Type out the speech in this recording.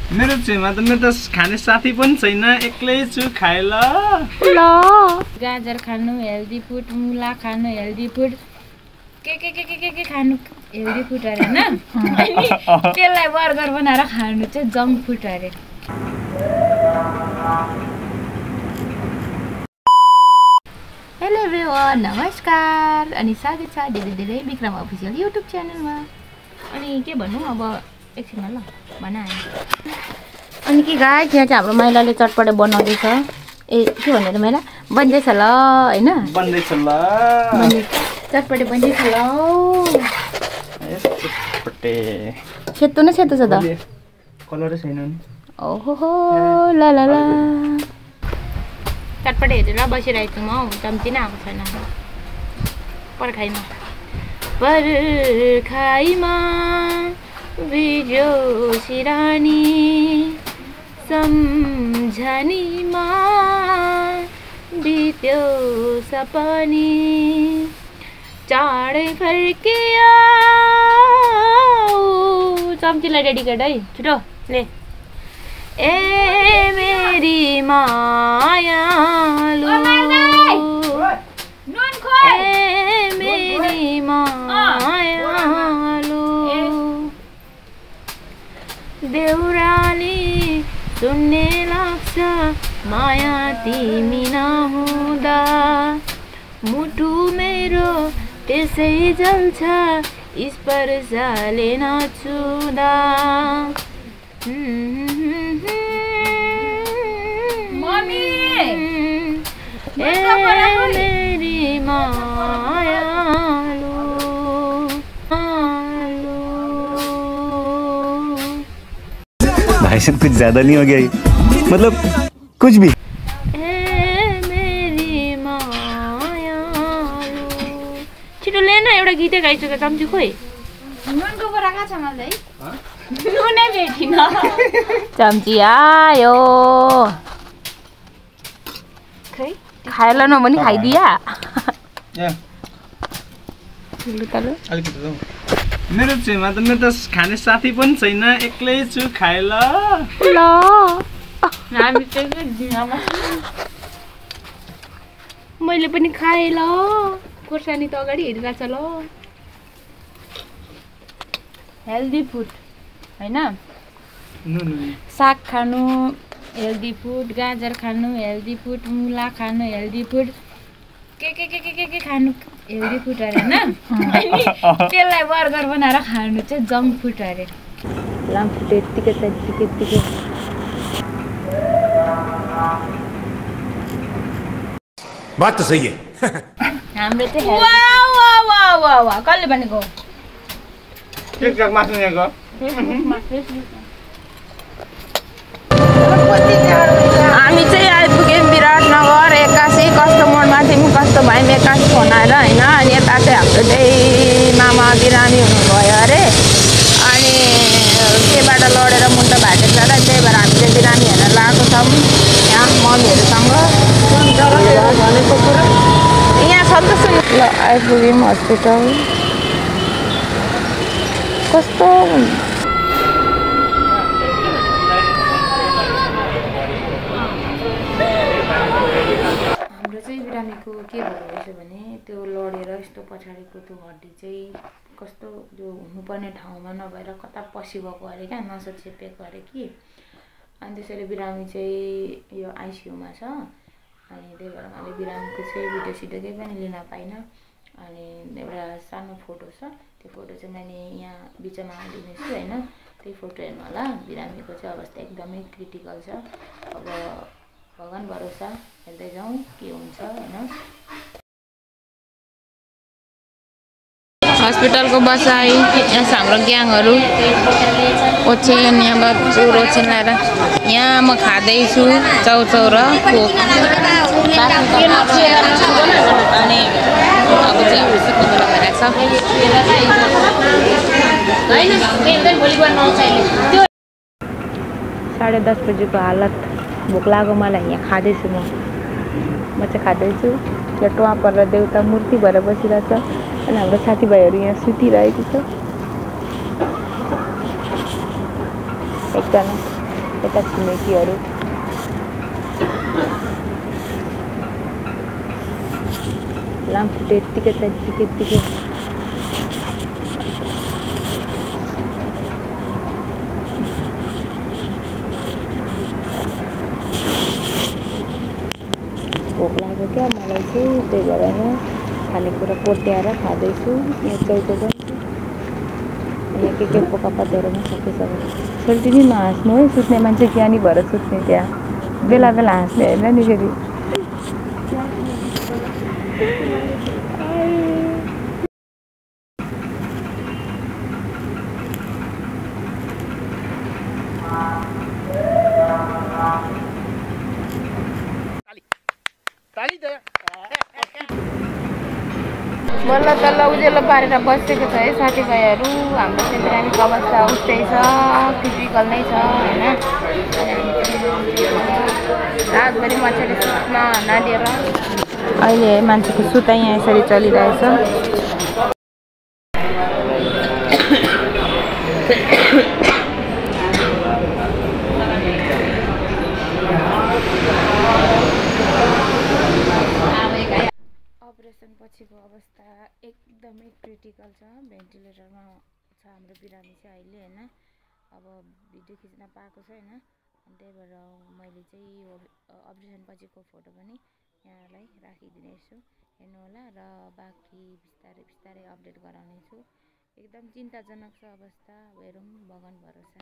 मेरो छेउमा त मेरो त खाने साथी पनि छैन, एक्लै छु, खाए ल। गाजर खानु हेल्दी फुड, मुला खानु हेल्दी फुड, के खानु हेल्दी फुड अरे हैन। अनि त्यसलाई बर्गर बनाएर खानु चाहिँ जङ्क फुड अरे। हेलो एभ्रिवान, नमस्कार अनि स्वागत छ धेरै विक्रम अफिसियल युट्युब च्यानलमा। अनि के भन्नु अब एकछिनमा ल बनाए। अनि के गाइस, यहाँ चाहिँ हाम्रो महिलाले चटपटे बनाउँदैछ। ए के भन्नु त महिला, बन्दैछ ल हैन, बन्दैछ ल, चटपटे बन्दैछ ल। चटपटे सेतो न सेतो छ त, कलरै छैन नि। ओहो ल ल ल, चटपटे हेरेर बसिरहेको छु म। चम्ची नै आएको छैन पर्खाइमा। पर्खाइमा बिजो सिरानी, सम्झनीमा बित्यो सपनी, चाँडै फर्किया। चम्चीलाई डेडिकेट है, छिटो ले। ए मेरी मायालु, ए मेरी मायालु, देउराली सुन्ने लाग्छ माया तिमी नहुँदा, मुटु मेरो त्यसै जल्छ स्पर्शले नछुँदा। मेरी मायालु, भाई साहब कुछ ज्यादा नहीं हो गया ये? मतलब कुछ भी। मेरी मायालु, छिटो ले न, एउटा गीतै गाइसक्यो। चम्ची खोइ, नुनको बोरा कहाँ छ मलाई? नुनै भेटिन। चम्ची आयो, खै खाएर नभनी खाइदिया। मेरो छेउमा त मेरो त खाने साथी पनि छैन, एक्लै छु, खाए ल। हामी चाहिँ मैले पनि खाएँ ल। खोर्सानी त अगाडि हेरिरहेछ ल। हेल्दी फुड हैन, साग खानु हेल्दी फुड, गाजर खानु हेल्दी फुड, मुला खानु हेल्दी फुड, के खानु हेल्दी फुड अरे हैन। अनि त्यसलाई बर्गर बनाएर खानु चाहिँ जङ्क फुड अरे। लामखुट्टे यत्तिकै छ, यत्तिकै। बात तो सही है। हाम्रो चाहिँ वाह कसले भनेको? मासु यहाँको हामी चाहिँ आइपुग्यौँ विराटनगर 81 कस्टमरमा थियौँ। कस्तो भाइ 81 फोन आएर होइन। अनि यता चाहिँ हाम्रो चाहिँ मामा बिरामी हुनुभयो अरे। अनि केबाट लडेर मुन्टो भाटेको छ र, त्यही भएर हामी चाहिँ बिरामी हेर्न लागेको छौँ यहाँ मम्मीहरूसँग। यहाँ छ त सुन ल, आइपुग्यौँ हस्पिटल। कस्तो हाम्रो चाहिँ बिरामीको के भयो रहेछ भने, त्यो लडेर यस्तो पछाडिको त्यो हड्डी चाहिँ कस्तो त्यो हुनुपर्ने ठाउँमा नभएर कता पसिगएको अरे क्या, नसा चेपेको अरे कि। अनि त्यसैले बिरामी चाहिँ यो आइसियुमा छ। अनि त्यही भएर मैले बिरामीको चाहिँ भिडियो सिडियो केही पनि लिन पाइनँ। अनि एउटा सानो फोटो छ, त्यो फोटो चाहिँ मैले यहाँ बिचमा हालिदिनेछु होइन। त्यही फोटो हेर्नु होला। बिरामीको चाहिँ अवस्था एकदमै क्रिटिकल छ। अब भगवान भरोसा, हेर्दै जाउँ के हुन्छ होइन। हस्पिटलको बसाइ, यहाँ हाम्रो ग्याङहरू ओछेन, यहाँ बच्चु रोछेन ल्याएर यहाँ म खाँदैछु चाउचाउ र कोक। अनि अब चाहिँ हाम्रो सुत्ने बेला भइरहेको छ। 10:30 बजीको हालत, भोक लाग्यो मलाई। यहाँ खाँदैछु म चाहिँ खाँदैछु। यहाँ टुवा परेर देउता मूर्ति भएर बसिरहेछ। अनि हाम्रो साथीभाइहरू यहाँ सुतिरहेको छ। एकजना यता छिमेकीहरू लामखुट्टे यत्तिकै त्यत्तिकै भोक लाग्यो क्या मलाई चाहिँ, त्यही भएर खानेकुरा कोट्याएर खाँदैछु। यहाँ चौको पनि यहाँ के पोकापातहरूमा सकिसक्यो। फेरि तिमी नहाँस्नु है, सुत्ने मान्छे ज्ञानी भएर सुत्ने त्यहाँ बेला बेला हाँस्ने होइन नि फेरि। बल्ल तल्ल उज्यालो पारेर बसेको छ है साथीभाइहरू। हाम्रो चाहिँ बिरामीको अवस्था उस्तै छ, क्रिटिकल नै छ होइन। रातभरि मान्छेले सुत्न नदिएर अहिले मान्छेको सुताइ यहाँ यसरी चलिरहेछ। अपरेसन पछिको अवस्था एकदमै क्रिटिकल छ। भेन्टिलेटरमा छ हाम्रो बिरामी चाहिँ अहिले होइन। अब भिडियो खिच्न पाएको छैन, त्यही भएर मैले चाहिँ यो अपरेसन पछिको फोटो पनि यहाँलाई राखिदिनेछु, हेर्नुहोला। र बाँकी बिस्तारै बिस्तारै अपडेट गराउनेछु। एकदम चिन्ताजनक छ अवस्था, हेरौँ भगवान भरोसा।